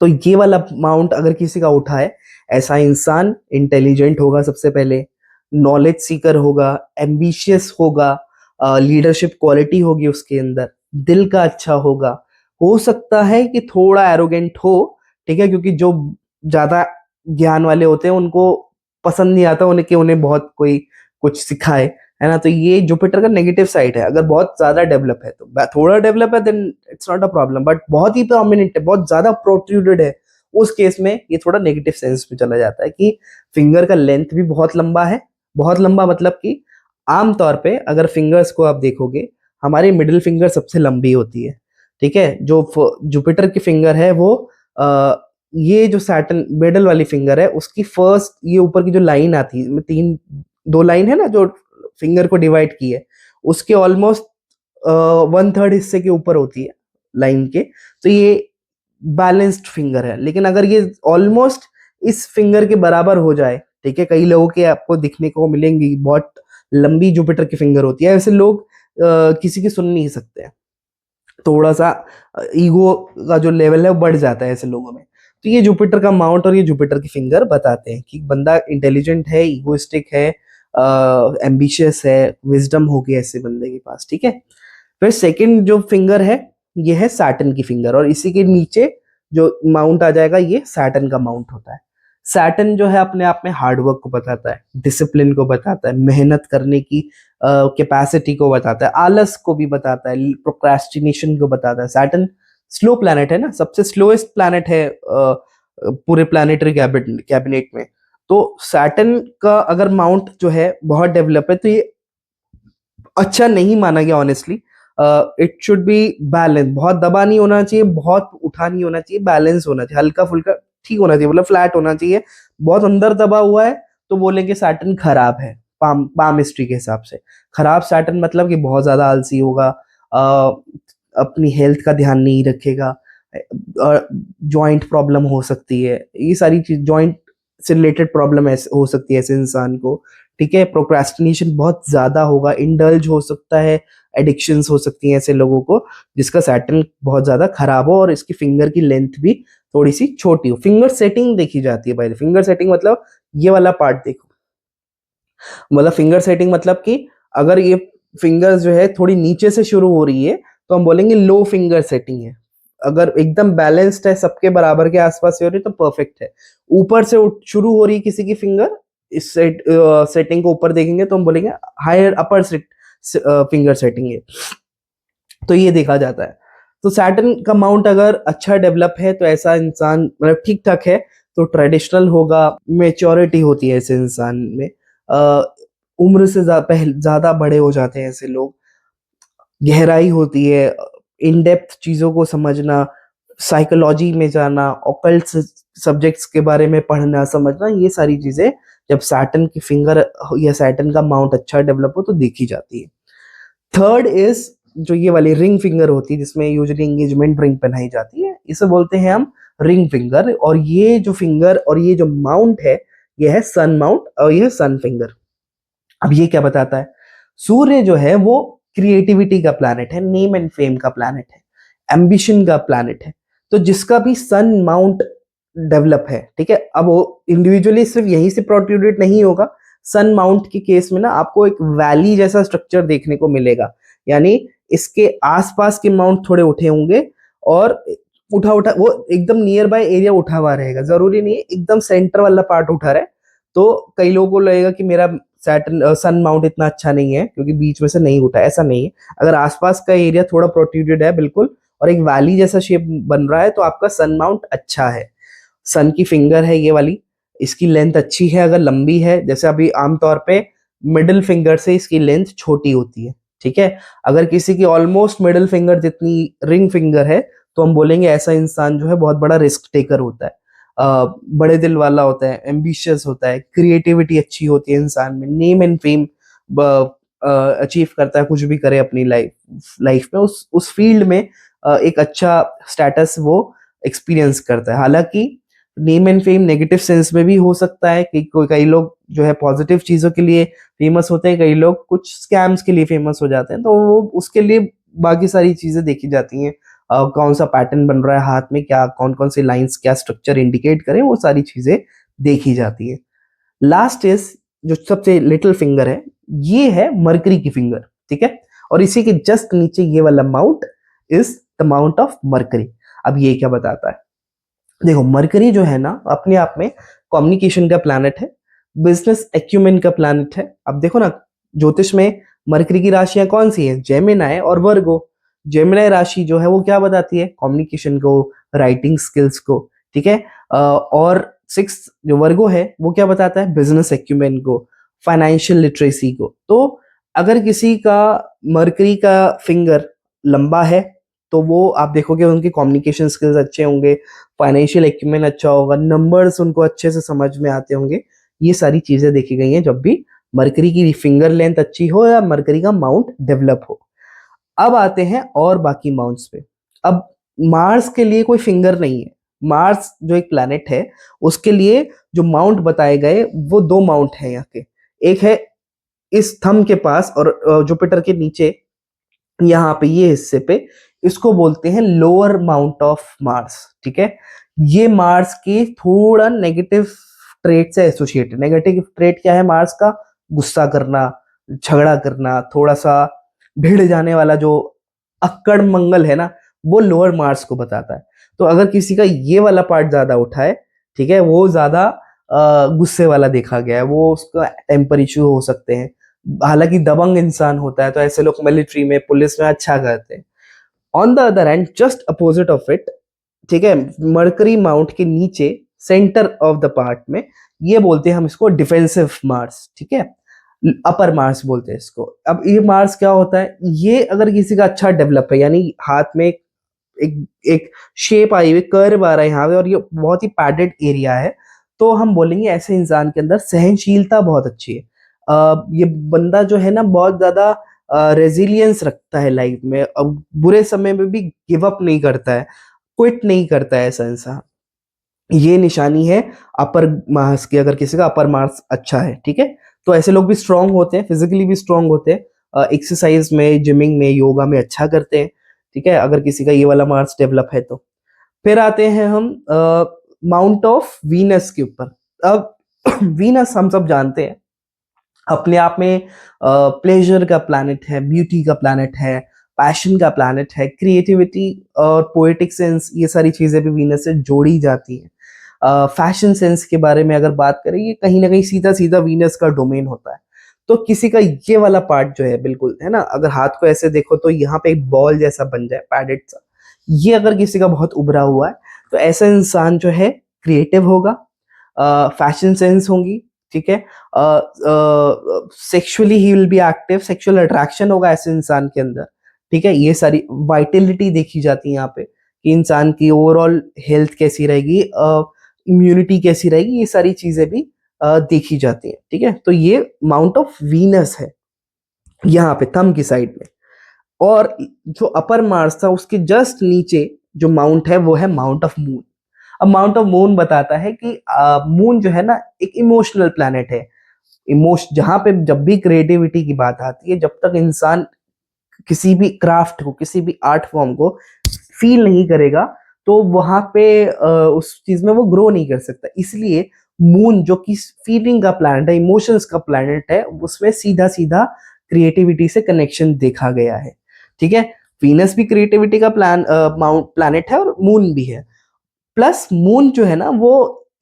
तो ये वाला माउंट अगर किसी का उठा है, ऐसा इंसान इंटेलिजेंट होगा सबसे पहले, नॉलेज सीकर होगा, एम्बिशियस होगा, लीडरशिप क्वालिटी होगी उसके अंदर, दिल का अच्छा होगा। हो सकता है कि थोड़ा एरोगेंट हो। ठीक है, क्योंकि जो ज्यादा ज्ञान वाले होते हैं उनको पसंद नहीं आता उन्हें कि उन्हें बहुत कोई कुछ सिखाए, है ना। तो ये जुपिटर का नेगेटिव साइड है। अगर बहुत ज्यादा डेवलप है तो, थोड़ा डेवलप है then it's not a problem, but बहुत ही प्रोमिनेंट है, बहुत ज्यादा प्रोट्रूडेड है, उस केस में ये थोड़ा नेगेटिव सेंस में चला जाता है कि फिंगर का लेंथ भी बहुत लंबा है। बहुत लंबा मतलब कि आमतौर पे अगर फिंगर्स को आप देखोगे, हमारी मिडिल फिंगर सबसे लंबी होती है, ठीक है। जो जुपिटर की फिंगर है वो ये जो सैटर्न मिडल वाली फिंगर है उसकी फर्स्ट ये ऊपर की जो लाइन आती है, तीन दो लाइन है ना जो फिंगर को डिवाइड की है, उसके ऑलमोस्ट 1/3 हिस्से के ऊपर होती है लाइन के। तो ये बैलेंस्ड फिंगर है। लेकिन अगर ये ऑलमोस्ट इस फिंगर के बराबर हो जाए, ठीक है, कई लोगों के आपको दिखने को मिलेंगी बहुत लंबी जुपिटर की फिंगर होती है, ऐसे लोग किसी की सुन नहीं सकते हैं। थोड़ा सा ईगो का जो लेवल है वो बढ़ जाता है ऐसे लोगों में। तो ये जुपिटर का माउंट और ये जुपिटर की फिंगर बताते हैं कि बंदा इंटेलिजेंट है, ईगोइस्टिक है, एम्बिशियस है, विजडम होगी ऐसे बंदे के पास, ठीक है। फिर सेकंड जो फिंगर है ये है सैटर्न की फिंगर, और इसी के नीचे जो माउंट आ जाएगा ये सैटर्न का माउंट होता है। सैटर्न जो है अपने आप में हार्डवर्क को बताता है, डिसिप्लिन को बताता है, मेहनत करने की कैपेसिटी को बताता है, आलस को भी बताता है, प्रोक्रेस्टिनेशन को बताता है। सैटर्न स्लो प्लैनेट है ना, सबसे स्लोएस्ट प्लैनेट है पूरे प्लैनेटरी कैबिनेट में। तो सैटर्न का अगर माउंट जो है बहुत डेवलप है तो ये अच्छा नहीं माना गया honestly. It should be balance, बहुत दबा नहीं होना चाहिए, बहुत उठा नहीं होना चाहिए, बैलेंस होना चाहिए, हल्का फुल्का ठीक होना चाहिए, मतलब फ्लैट होना चाहिए। बहुत अंदर दबा हुआ है तो बोलेंगे सैटर्न खराब है, पामिस्ट्री के हिसाब से। खराब सैटर्न मतलब कि बहुत ज्यादा आलसी होगा, अपनी हेल्थ का ध्यान नहीं रखेगा, जॉइंट प्रॉब्लम हो सकती है, ये सारी चीज जॉइंट से रिलेटेड प्रॉब्लम हो सकती है ऐसे इंसान को, ठीक है। प्रोक्रेस्टिनेशन बहुत ज्यादा होगा, इंडल्ज हो सकता है, एडिक्शंस हो सकती हैं ऐसे लोगों को जिसका सैटर्न बहुत ज्यादा खराब हो और इसकी फिंगर की लेंथ भी थोड़ी सी छोटी हो। फिंगर सेटिंग देखी जाती है भाई, फिंगर सेटिंग मतलब ये वाला पार्ट देखो, मतलब फिंगर सेटिंग मतलब कि अगर ये फिंगर जो है थोड़ी नीचे से शुरू हो रही है तो हम बोलेंगे लो फिंगर सेटिंग है। अगर एकदम बैलेंस्ड है, सबके बराबर के आसपास हो रही है तो परफेक्ट है। ऊपर से शुरू हो रही है किसी की फिंगर, इस सेटिंग को ऊपर देखेंगे तो हम बोलेंगे हायर अपर फिंगर सेटिंग है। तो ये देखा जाता है। तो सैटर्न का माउंट अगर अच्छा डेवलप है तो ऐसा इंसान मतलब ठीक ठाक है, तो ट्रेडिशनल होगा, मेच्योरिटी होती है ऐसे इंसान में, उम्र से ज्यादा बड़े हो जाते हैं ऐसे लोग, गहराई होती है, इन डेप्थ चीजों को समझना, साइकोलॉजी में जाना, ऑकल्ट सब्जेक्ट्स के बारे में पढ़ना समझना, ये सारी चीजें जब सैटर्न की फिंगर या सैटर्न का माउंट अच्छा डेवलप हो तो देखी जाती है। थर्ड इज जो ये वाली रिंग फिंगर होती है जिसमें यूजुअली एंगेजमेंट रिंग पहनाई जाती है, इसे बोलते हैं हम रिंग फिंगर। और ये जो फिंगर और ये जो माउंट है ये है सन माउंट और ये है सन फिंगर। अब ये क्या बताता है? सूर्य जो है वो क्रिएटिविटी का प्लैनेट है, नेम एंड फेम का प्लैनेट है, एम्बिशन का प्लैनेट है। तो जिसका भी सन माउंट डेवलप है, ठीक है, अब वो इंडिविजुअली सिर्फ यहीं से प्रोट्रूडेड नहीं होगा। सन माउंट के केस में ना आपको एक वैली जैसा स्ट्रक्चर देखने को मिलेगा, यानी इसके आसपास के माउंट थोड़े उठे होंगे और उठा उठा वो एकदम नियर बाय एरिया उठा हुआ रहेगा, जरूरी नहीं है एकदम सेंटर वाला पार्ट उठा रहा है। तो कई लोगों को लगेगा कि मेरा सैटर्न सन माउंट इतना अच्छा नहीं है क्योंकि बीच में से नहीं उठा, ऐसा नहीं है। अगर आसपास का एरिया थोड़ा प्रोट्रूडेड है बिल्कुल और एक वैली जैसा शेप बन रहा है तो आपका सन माउंट अच्छा है। सन की फिंगर है ये वाली, इसकी लेंथ अच्छी है अगर लंबी है, जैसे अभी आमतौर पे मिडिल फिंगर से इसकी लेंथ छोटी होती है, ठीक है। अगर किसी की ऑलमोस्ट मिडिल फिंगर जितनी रिंग फिंगर है तो हम बोलेंगे ऐसा इंसान जो है बहुत बड़ा रिस्क टेकर होता है, बड़े दिल वाला होता है, एम्बिशियस होता है, क्रिएटिविटी अच्छी होती है इंसान में, नेम एंड फेम अचीव करता है, कुछ भी करे अपनी लाइफ लाइफ में उस फील्ड में एक अच्छा स्टेटस वो एक्सपीरियंस करता है। हालांकि name and fame negative sense में भी हो सकता है कि कई लोग जो है पॉजिटिव चीजों के लिए फेमस होते हैं, कई लोग कुछ स्कैम्स के लिए फेमस हो जाते हैं, तो वो उसके लिए बाकी सारी चीजें देखी जाती हैं। कौन सा पैटर्न बन रहा है हाथ में, क्या कौन कौन सी लाइंस क्या स्ट्रक्चर इंडिकेट करें, वो सारी चीजें देखी जाती है। लास्ट इज जो सबसे लिटिल फिंगर है, ये है मरकरी की फिंगर, ठीक है। और इसी के जस्ट नीचे ये वाला mount is the mount of mercury. अब ये क्या बताता है? देखो मरकरी जो है ना अपने आप में कम्युनिकेशन का प्लैनेट है, बिजनेस एक्यूमेन का प्लैनेट है। अब देखो ना ज्योतिष में मरकरी की राशियां कौन सी हैं? जेमिनाई और वर्गो। जेमिनाई राशि जो है वो क्या बताती है? कम्युनिकेशन को, राइटिंग स्किल्स को, ठीक है। और सिक्स जो वर्गो है वो क्या बताता है? बिजनेस एक्यूमेन को, फाइनेंशियल लिटरेसी को। तो अगर किसी का मरकरी का फिंगर लंबा है तो वो आप देखोगे उनके कम्युनिकेशन स्किल्स अच्छे होंगे, फाइनेंशियल एक्यूमेन अच्छा होगा, नंबर्स उनको अच्छे से समझ में आते होंगे। ये सारी चीजें देखी गई हैं जब भी मरकरी की फिंगर लेंथ अच्छी हो या मरकरी का माउंट डेवलप हो। अब आते हैं और बाकी माउंट्स पे। अब मार्स के लिए कोई फिंगर नहीं है। मार्स जो एक प्लैनेट है उसके लिए जो माउंट बताए गए वो दो माउंट हैं यहाँ के। एक है इस थंब के पास और जुपिटर के नीचे यहाँ पे ये हिस्से पे, इसको बोलते हैं लोअर माउंट ऑफ मार्स। ठीक है, ये मार्स की थोड़ा नेगेटिव ट्रेट से एसोसिएटेड। नेगेटिव ट्रेट क्या है मार्स का? गुस्सा करना, झगड़ा करना, थोड़ा सा भिड़ जाने वाला जो अक्कड़ मंगल है ना, वो लोअर मार्स को बताता है। तो अगर किसी का ये वाला पार्ट ज्यादा उठा है, ठीक है, वो ज्यादा गुस्से वाला देखा गया है, वो उसका टेम्पर इश्यू हो सकते हैं। हालांकि दबंग इंसान होता है तो ऐसे लोग मिलिट्री में, पुलिस में अच्छा करते हैं। On the other hand, just opposite of it, ठीक है, मर्करी माउंट के नीचे सेंटर ऑफ द पार्ट में, ये बोलते हैं हम इसको डिफेंसिव मार्स। ठीक है, अपर मार्स बोलते हैं इसको। अब ये मार्स क्या होता है? ये अगर किसी का अच्छा डेवलप है, यानी हाथ में एक एक शेप आई हुई, कर्व आ रहा है यहाँ पे, और ये बहुत ही पैडेड एरिया है, तो हम बोलेंगे ऐसे इंसान के अंदर सहनशीलता बहुत अच्छी है। ये बंदा जो है ना बहुत ज्यादा रेजिलियंस रखता है लाइफ में, अब बुरे समय में भी गिव अप नहीं करता है, क्विट नहीं करता है ऐसा इंसान। ये निशानी है अपर मार्स की, अगर किसी का अपर मार्स अच्छा है। ठीक है, तो ऐसे लोग भी स्ट्रांग होते हैं, फिजिकली भी स्ट्रांग होते हैं, एक्सरसाइज में, जिमिंग में, योगा में अच्छा करते हैं। ठीक है, अगर किसी का ये वाला मार्स डेवलप है तो। फिर आते हैं हम माउंट ऑफ वीनस के ऊपर। अब वीनस हम सब जानते हैं अपने आप में प्लेजर का प्लैनेट है, ब्यूटी का प्लैनेट है, पैशन का प्लैनेट है, क्रिएटिविटी और पोएटिक सेंस, ये सारी चीजें भी वीनस से जोड़ी जाती हैं। फैशन सेंस के बारे में अगर बात करें, ये कहीं ना कहीं सीधा सीधा वीनस का डोमेन होता है। तो किसी का ये वाला पार्ट जो है, बिल्कुल है ना, अगर हाथ को ऐसे देखो तो यहाँ पे एक बॉल जैसा बन जाए, पैडेड सा, ये अगर किसी का बहुत उभरा हुआ है तो ऐसा इंसान जो है क्रिएटिव होगा, फैशन सेंस होंगी। ठीक है, sexually he will be active, sexual attraction होगा ऐसे इंसान के अंदर। ठीक है, ये सारी वाइटलिटी देखी जाती है यहाँ पे कि इंसान की ओवरऑल हेल्थ कैसी रहेगी, इम्यूनिटी कैसी रहेगी, ये सारी चीजें भी देखी जाती हैं। ठीक है, तो ये माउंट ऑफ वीनस है यहाँ पे थंब की साइड में। और जो अपर मार्स था उसके जस्ट नीचे जो माउंट है वो है माउंट ऑफ मून। अब माउंट ऑफ मून बताता है कि मून जो है ना एक इमोशनल प्लैनेट है। जहां पे जब भी क्रिएटिविटी की बात आती है, जब तक इंसान किसी भी क्राफ्ट को, किसी भी आर्ट फॉर्म को फील नहीं करेगा, तो वहां पे उस चीज में वो ग्रो नहीं कर सकता। इसलिए मून जो कि फीलिंग का प्लैनेट है, इमोशंस का प्लैनेट है, उसमें सीधा सीधा क्रिएटिविटी से कनेक्शन देखा गया है। ठीक है, वीनस भी क्रिएटिविटी का प्लैनेट है और मून भी है। प्लस मून जो है ना वो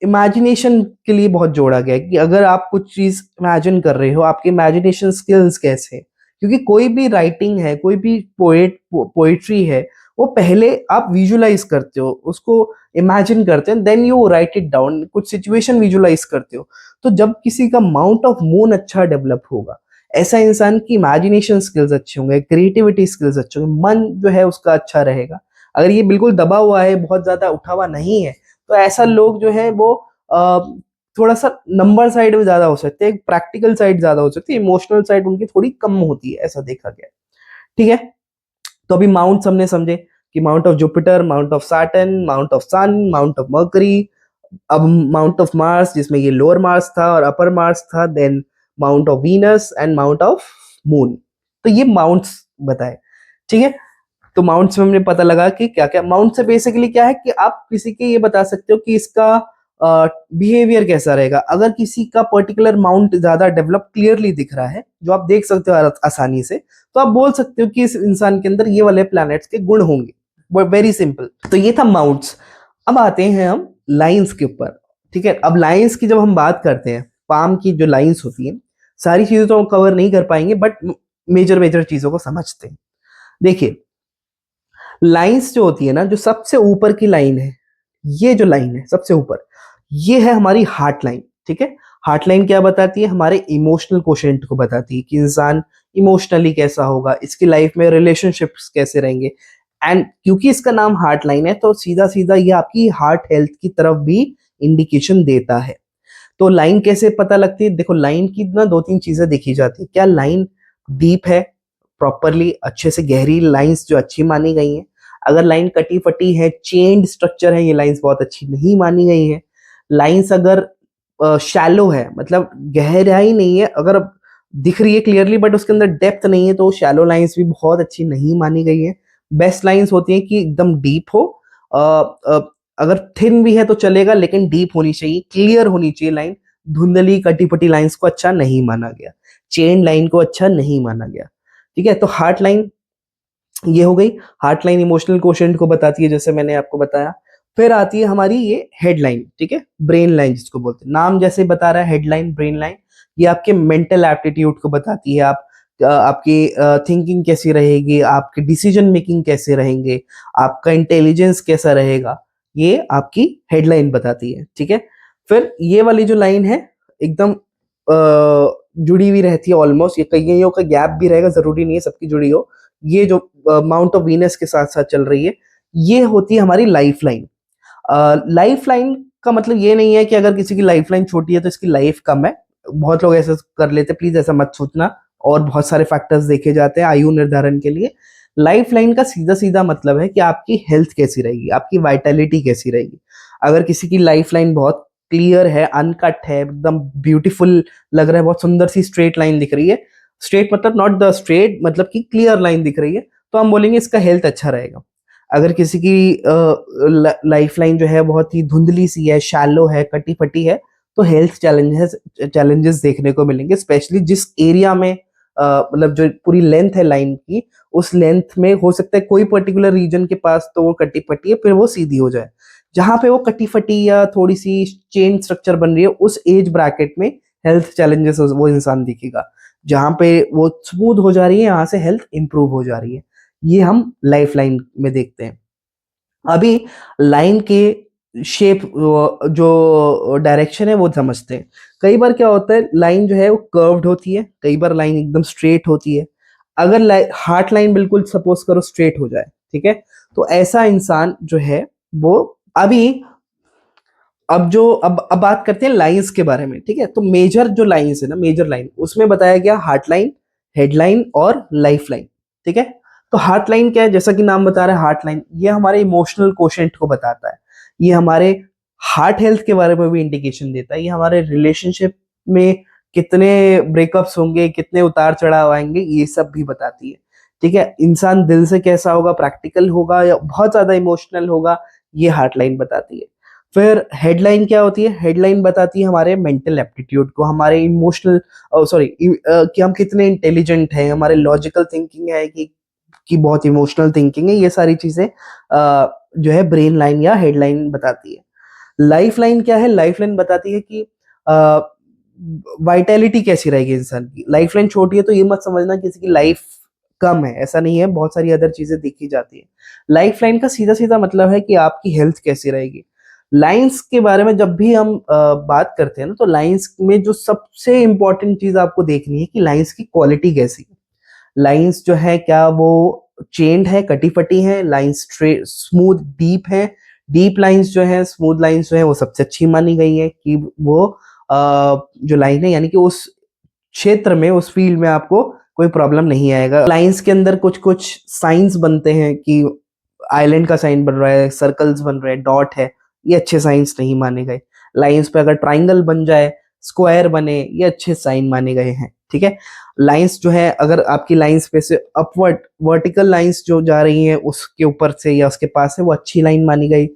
इमेजिनेशन के लिए बहुत जोड़ा गया है कि अगर आप कुछ चीज इमेजिन कर रहे हो, आपके इमेजिनेशन स्किल्स कैसे हैं। क्योंकि कोई भी राइटिंग है, कोई भी पोएट्री है, वो पहले आप विजुलाइज करते हो, उसको इमेजिन करते हैं, then you write it down, कुछ सिचुएशन विजुलाइज करते हो। तो जब किसी का माउंट ऑफ मून अच्छा डेवलप होगा, ऐसा इंसान की इमेजिनेशन स्किल्स अच्छे होंगे, क्रिएटिविटी स्किल्स अच्छे होंगे, मन जो है उसका अच्छा रहेगा। अगर ये बिल्कुल दबा हुआ है, बहुत ज्यादा उठा हुआ नहीं है, तो ऐसा लोग जो है वो थोड़ा सा नंबर साइड में ज्यादा हो सकते हैं, प्रैक्टिकल साइड ज्यादा हो सकती है, इमोशनल साइड उनकी थोड़ी कम होती है, ऐसा देखा गया। ठीक है, तो अभी माउंट हमने समझे कि mount of Jupiter, mount of Saturn, mount of sun, mount of Mercury. अब माउंट ऑफ मार्स जिसमें ये लोअर मार्स था और अपर मार्स था, then mount of Venus and mount of moon. तो ये माउंट्स बताए। ठीक है, तो माउंट्स में हमने पता लगा कि क्या क्या माउंट से बेसिकली क्या है कि आप किसी के ये बता सकते हो कि इसका बिहेवियर कैसा रहेगा। अगर किसी का पर्टिकुलर माउंट ज्यादा डेवलप क्लियरली दिख रहा है, जो आप देख सकते हो आसानी से, तो आप बोल सकते हो कि इस इंसान के अंदर ये वाले प्लैनेट्स के गुण होंगे। Very simple. तो ये था माउंट्स। अब आते हैं हम लाइंस के ऊपर। ठीक है, अब लाइंस की जब हम बात करते हैं, पाम की जो लाइंस होती है, सारी चीजें तो हम कवर नहीं कर पाएंगे, बट मेजर मेजर चीजों को समझते हैं। देखिए, लाइंस जो होती है ना, जो सबसे ऊपर की लाइन है, ये जो लाइन है सबसे ऊपर, ये है हमारी हार्ट लाइन। ठीक है, हार्ट लाइन क्या बताती है? हमारे इमोशनल कोशेंट को बताती है कि इंसान इमोशनली कैसा होगा, इसकी लाइफ में रिलेशनशिप्स कैसे रहेंगे। एंड क्योंकि इसका नाम हार्ट लाइन है तो सीधा सीधा ये आपकी हार्ट हेल्थ की तरफ भी इंडिकेशन देता है। तो लाइन कैसे पता लगती है? देखो, लाइन की ना दो तीन चीजें देखी जाती है। क्या लाइन डीप है, प्रॉपरली अच्छे से गहरी लाइंस जो अच्छी मानी गई हैं। अगर लाइन कटी फटी है, चेन्ड स्ट्रक्चर है, ये लाइंस बहुत अच्छी नहीं मानी गई हैं। लाइंस अगर शैलो है, मतलब गहराई नहीं है, अगर दिख रही है क्लियरली बट उसके अंदर डेप्थ नहीं है, तो शैलो लाइंस भी बहुत अच्छी नहीं मानी गई है। बेस्ट लाइंस होती हैं कि एकदम डीप हो, अ, अ, अगर थिन भी है तो चलेगा लेकिन डीप होनी चाहिए, क्लियर होनी चाहिए लाइन। धुंधली कटी फटी लाइंस को अच्छा नहीं माना गया, चेन लाइन को अच्छा नहीं माना गया। ठीक है, तो हार्ट लाइन ये हो गई। हार्ट लाइन इमोशनल कोशेंट को बताती है, जैसे मैंने आपको बताया। फिर आती है हमारी ये हेडलाइन, ठीक है, ब्रेन लाइन जिसको बोलते हैं। नाम जैसे बता रहा है, हेडलाइन, ब्रेन लाइन, ये आपके मेंटल एप्टीट्यूड को बताती है। आपकी थिंकिंग कैसी रहेगी, आपके डिसीजन मेकिंग कैसे रहेंगे, आपका इंटेलिजेंस कैसा रहेगा, ये आपकी हेडलाइन बताती है। ठीक है, फिर ये वाली जो लाइन है एकदम जुड़ी हुई रहती है ऑलमोस्ट, ये कईयों का गैप भी रहेगा, जरूरी नहीं है सबकी जुड़ी हो। ये जो माउंट ऑफ वीनस के साथ साथ चल रही है, ये होती है हमारी लाइफ लाइन। लाइफ लाइन का मतलब ये नहीं है कि अगर किसी की लाइफ लाइन छोटी है तो इसकी लाइफ कम है। बहुत लोग ऐसा कर लेते, प्लीज ऐसा मत सोचना। और बहुत सारे फैक्टर्स देखे जाते हैं आयु निर्धारण के लिए। लाइफ लाइन का सीधा सीधा मतलब है कि आपकी हेल्थ कैसी रहेगी, आपकी वाइटलिटी कैसी रहेगी। अगर किसी की लाइफ लाइन बहुत क्लियर है, अनकट है, एकदम ब्यूटीफुल लग रहा है, बहुत सुंदर सी स्ट्रेट लाइन दिख रही है, स्ट्रेट मतलब नॉट द स्ट्रेट, मतलब कि क्लियर लाइन दिख रही है, तो हम बोलेंगे इसका हेल्थ अच्छा रहेगा। अगर किसी की लाइफ लाइन जो है बहुत ही धुंधली सी है, शैलो है, कटी फटी है, तो हेल्थ चैलेंजेस देखने को मिलेंगे, स्पेशली जिस एरिया में मतलब जो पूरी लेंथ है लाइन की, उस लेंथ में हो सकता है कोई पर्टिकुलर रीजन के पास तो वो कटी फटी है, फिर वो सीधी हो जाए। जहां पे वो कटी फटी या थोड़ी सी चेन स्ट्रक्चर बन रही है, उस एज ब्रैकेट में हेल्थ चैलेंजेस वो इंसान दिखेगा। जहां पे वो स्मूथ हो जा रही है, यहाँ से हेल्थ इंप्रूव हो जा रही है। ये हम लाइफ लाइन में देखते हैं। अभी लाइन के शेप, जो डायरेक्शन है वो समझते हैं। कई बार क्या होता है, लाइन जो है वो कर्व्ड होती है, कई बार लाइन एकदम स्ट्रेट होती है। अगर हार्ट लाइन बिल्कुल सपोज करो स्ट्रेट हो जाए, ठीक है, तो ऐसा इंसान जो है वो अभी, अब बात करते हैं लाइंस के बारे में। ठीक है, तो मेजर जो लाइंस है ना, मेजर लाइन, उसमें बताया गया हार्ट लाइन, हेडलाइन और लाइफ लाइन। ठीक है, तो हार्ट लाइन क्या है? जैसा कि नाम बता रहा है, हार्ट लाइन ये हमारे इमोशनल कोशेंट को बताता है। ये हमारे हार्ट हेल्थ के बारे में भी इंडिकेशन देता है। ये हमारे रिलेशनशिप में कितने ब्रेकअप्स होंगे, कितने उतार चढ़ाव आएंगे, ये सब भी बताती है। ठीक है, इंसान दिल से कैसा होगा, प्रैक्टिकल होगा या बहुत ज्यादा इमोशनल होगा, ये हार्ट लाइन बताती है। फिर हेडलाइन क्या होती है? हेडलाइन बताती है हमारे मेंटल एप्टीट्यूड को, हमारे इमोशनल, सॉरी, कि हम कितने इंटेलिजेंट हैं, हमारे लॉजिकल थिंकिंग है कि बहुत इमोशनल थिंकिंग है। ये सारी चीजें जो है ब्रेन लाइन या हेडलाइन बताती है। लाइफ लाइन क्या है? लाइफ लाइन बताती है कि वाइटैलिटी कैसी रहेगी इंसान की। लाइफ लाइन छोटी है तो ये मत समझना किसी की लाइफ कम है, ऐसा नहीं है, बहुत सारी अदर चीजें देखी जाती है। लाइफ लाइन का सीधा सीधा मतलब है कि आपकी हेल्थ कैसी रहेगी। लाइंस के बारे में जब भी हम बात करते हैं ना, तो लाइंस में जो सबसे इंपॉर्टेंट चीज आपको देखनी है कि लाइंस की क्वालिटी कैसी है। लाइंस जो है, क्या वो चेन्ड है, कटी फटी है, लाइंस स्ट्रेट, स्मूथ, डीप है। डीप लाइंस जो है, स्मूथ लाइंस जो है, वो सबसे अच्छी मानी गई है कि वो जो लाइन है, यानी कि उस क्षेत्र में, उस फील्ड में आपको कोई प्रॉब्लम नहीं आएगा। लाइंस के अंदर कुछ कुछ साइंस बनते हैं कि आइलैंड का साइन बन रहा है, सर्कल्स बन रहे हैं, डॉट है, ये अच्छे साइंस नहीं माने गए। लाइंस पे अगर ट्राइंगल बन जाए, स्क्वायर बने, ये अच्छे साइन माने गए हैं। ठीक है, लाइंस जो है, अगर आपकी लाइंस पे से अपवर्ड वर्टिकल लाइंस जो जा रही हैं उसके ऊपर से या उसके पास से, वो अच्छी लाइन मानी गई।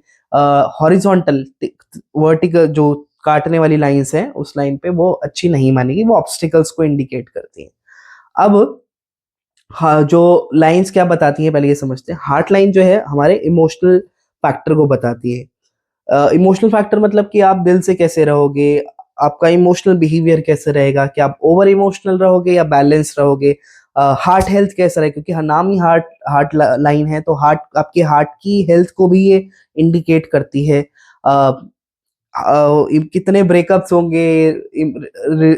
हॉरिजॉन्टल, वर्टिकल जो काटने वाली लाइंस है, उस लाइन पे वो अच्छी नहीं मानी गई, वो ऑब्स्टिकल्स को इंडिकेट करती हैं। अब हाँ, जो लाइंस क्या बताती हैं पहले ये समझते हैं। हार्ट लाइन जो है हमारे इमोशनल फैक्टर को बताती है। इमोशनल फैक्टर मतलब कि आप दिल से कैसे रहोगे, आपका इमोशनल बिहेवियर कैसे रहेगा, कि आप ओवर इमोशनल रहोगे या बैलेंस रहोगे। हार्ट हेल्थ कैसा रहेगा, क्योंकि नाम ही हार्ट हार्ट लाइन है, तो हार्ट, आपके हार्ट की हेल्थ को भी ये इंडिकेट करती है। कितने ब्रेकअप्स होंगे,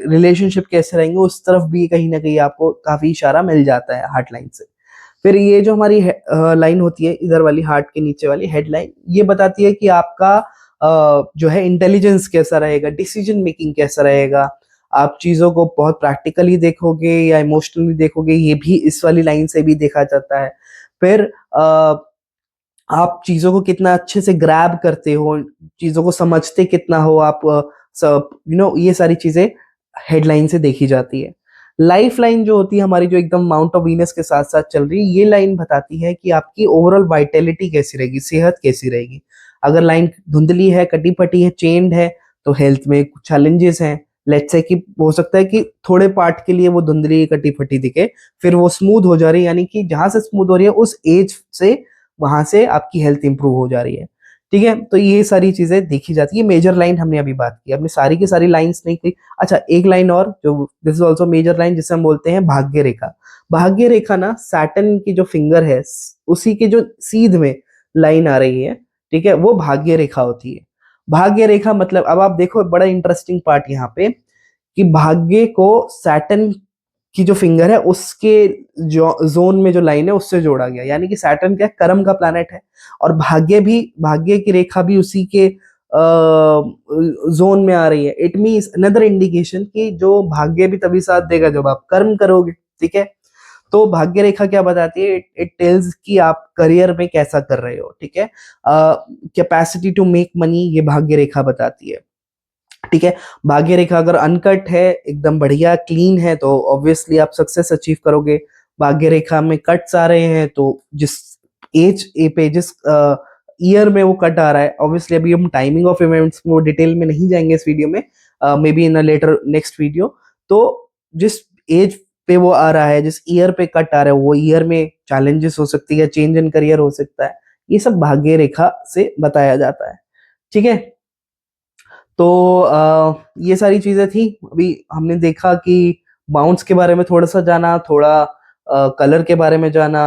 रिलेशनशिप कैसे रहेंगे, उस तरफ भी कहीं ना कहीं आपको काफी इशारा मिल जाता है हार्ट लाइन से। फिर ये जो हमारी लाइन होती है इधर वाली, हार्ट के नीचे वाली हेडलाइन, ये बताती है कि आपका जो है इंटेलिजेंस कैसा रहेगा, डिसीजन मेकिंग कैसा रहेगा, आप चीजों को बहुत प्रैक्टिकली देखोगे या इमोशनली देखोगे, ये भी इस वाली लाइन से भी देखा जाता है। फिर आप चीजों को कितना अच्छे से ग्रैब करते हो, चीजों को समझते कितना हो आप, सब ये सारी चीजें हेडलाइन से देखी जाती है। लाइफ लाइन जो होती है हमारी, जो एकदम माउंट ऑफ वीनस के साथ साथ चल रही है, ये लाइन बताती है कि आपकी ओवरऑल वाइटेलिटी कैसी रहेगी, सेहत कैसी रहेगी। अगर लाइन धुंधली है, कटी पटी है, चेंड है, तो हेल्थ में कुछ चैलेंजेस हैं। लेट्स से कि हो सकता है कि थोड़े पार्ट के लिए वो धुंधली कटी फटी दिखे, फिर वो स्मूथ हो जा रही है, यानी कि जहां से स्मूथ हो रही है उस एज से वहां से आपकी हेल्थ इंप्रूव हो जा रही है। ठीक है, तो ये सारी चीजें देखी जाती है। मेजर लाइन हमने अभी बात की, हमने सारी की सारी लाइंस नहीं की। अच्छा, एक लाइन और जो this is also major line, जिसे हम बोलते हैं भाग्य रेखा। भाग्य रेखा ना सैटर्न की जो फिंगर है उसी के जो सीध में लाइन आ रही है, ठीक है, वो भाग्य रेखा होती है। भाग्य रेखा मतलब, अब आप देखो बड़ा इंटरेस्टिंग पार्ट यहाँ पे, कि भाग्य को सैटर्न की जो फिंगर है उसके जो जोन में जो लाइन है उससे जोड़ा गया, यानी कि सैटर्न क्या है, कर्म का प्लैनेट है, और भाग्य की रेखा भी उसी के जोन में आ रही है। इट मीन्स अनदर इंडिकेशन कि जो भाग्य भी तभी साथ देगा जब आप कर्म करोगे। ठीक है, तो भाग्य रेखा क्या बताती है, इट टेल्स कि आप करियर में कैसा कर रहे हो। ठीक है, कैपेसिटी टू मेक मनी, ये भाग्य रेखा बताती है। ठीक है, भाग्य रेखा अगर अनकट है, एकदम बढ़िया क्लीन है, तो ऑब्वियसली आप सक्सेस अचीव करोगे। भाग्य रेखा में कट्स आ रहे हैं, तो जिस एज ए पे, जिस ईयर में वो कट आ रहा है, ऑब्वियसली अभी हम टाइमिंग ऑफ इवेंट्स में डिटेल में नहीं जाएंगे इस वीडियो में, may be in a later next video. तो जिस एज पे वो आ रहा है, जिस ईयर पे कट आ रहा है, वो ईयर में चैलेंजेस हो सकती है, चेंज इन करियर हो सकता है, ये सब भाग्य रेखा से बताया जाता है। ठीक है, तो ये सारी चीजें थी। अभी हमने देखा कि बाउंस के बारे में थोड़ा सा जाना, थोड़ा कलर के बारे में जाना,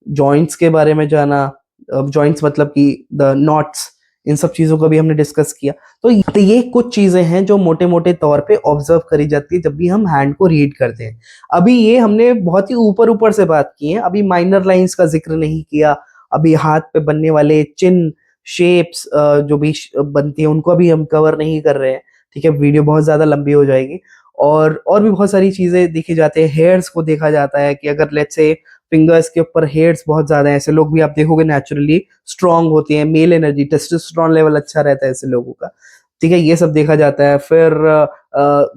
जॉइंट्स के बारे में जाना, जॉइंट्स मतलब कि द नॉट्स, इन सब चीजों को भी हमने डिस्कस किया। तो ये कुछ चीजें हैं जो मोटे मोटे तौर पे ऑब्जर्व करी जाती है जब भी हम हैंड को रीड करते हैं। अभी ये हमने बहुत ही ऊपर ऊपर से बात की है, अभी माइनर लाइंस का जिक्र नहीं किया, अभी हाथ पे बनने वाले चिन्ह, शेप्स जो भी बनती है, उनको अभी हम कवर नहीं कर रहे हैं। ठीक है, वीडियो बहुत ज्यादा लंबी हो जाएगी। और भी बहुत सारी चीजें देखी जाती है। हेयर्स को देखा जाता है कि अगर लेट्स से फिंगर्स के ऊपर हेयर्स बहुत ज्यादा है, ऐसे लोग भी आप देखोगे नेचुरली स्ट्रांग होते हैं, मेल एनर्जी, टेस्टोस्टेरोन लेवल अच्छा रहता है ऐसे लोगों का। ठीक है, ये सब देखा जाता है। फिर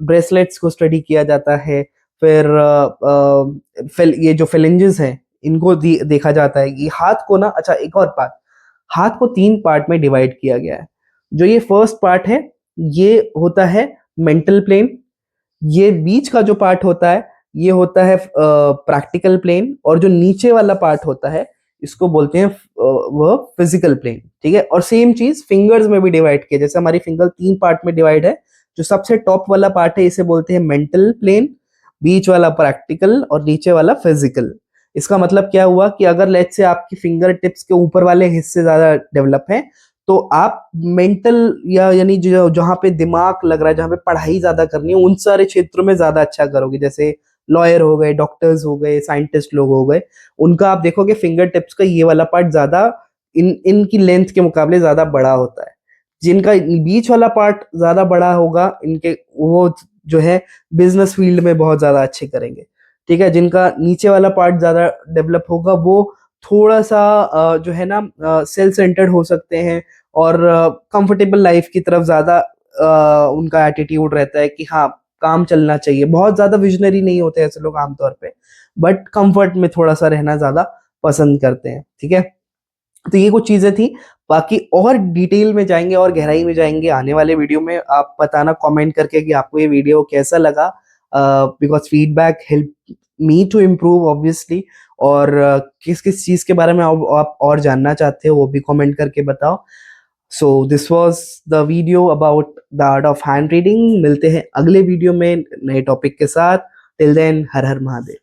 ब्रेसलेट्स को स्टडी किया जाता है। फिर ये जो फिलेंजेस हैं इनको देखा जाता है। ये हाथ को ना, अच्छा एक और बात, हाथ को 3 पार्ट में डिवाइड किया गया है। जो ये फर्स्ट पार्ट है, ये होता है मेंटल प्लेन। ये बीच का जो पार्ट होता है, ये होता है प्रैक्टिकल प्लेन। और जो नीचे वाला पार्ट होता है, इसको बोलते हैं वह फिजिकल प्लेन। ठीक है, और सेम चीज फिंगर्स में भी डिवाइड किया, जैसे हमारी फिंगर 3 पार्ट में डिवाइड है। जो सबसे टॉप वाला पार्ट है इसे बोलते हैं मेंटल प्लेन, बीच वाला प्रैक्टिकल, और नीचे वाला फिजिकल। इसका मतलब क्या हुआ कि अगर लेट्स से आपकी फिंगर टिप्स के ऊपर वाले हिस्से ज्यादा डेवलप हैं, तो आप मेंटल या यानी जो जहाँ पे दिमाग लग रहा है, जहाँ पे पढ़ाई ज्यादा करनी है, उन सारे क्षेत्रों में ज्यादा अच्छा करोगे। जैसे लॉयर हो गए, डॉक्टर्स हो गए, साइंटिस्ट लोग हो गए, उनका आप देखोगे फिंगर टिप्स का ये वाला पार्ट ज्यादा इनकी लेंथ के मुकाबले ज्यादा बड़ा होता है। जिनका बीच वाला पार्ट ज्यादा बड़ा होगा, इनके वो जो है बिजनेस फील्ड में बहुत ज्यादा अच्छे करेंगे। ठीक है, जिनका नीचे वाला पार्ट ज्यादा डेवलप होगा, वो थोड़ा सा जो है ना सेल्फ सेंटर्ड हो सकते हैं, और कंफर्टेबल लाइफ की तरफ ज्यादा उनका एटीट्यूड रहता है कि हाँ काम चलना चाहिए। बहुत ज्यादा विजनरी नहीं होते ऐसे लोग आमतौर पे, बट कंफर्ट में थोड़ा सा रहना ज्यादा पसंद करते हैं। ठीक है, तो ये कुछ चीजें थी। बाकी और डिटेल में जाएंगे और गहराई में जाएंगे आने वाले वीडियो में। आप बताना कमेंट करके कि आपको ये वीडियो कैसा लगा, because feedback help me to improve obviously. और किस किस चीज के बारे में आप और जानना चाहते हो वो भी कमेंट करके बताओ। So this was the video about the art of hand reading. मिलते हैं अगले वीडियो में नए टॉपिक के साथ। टिल देन, हर हर महादेव।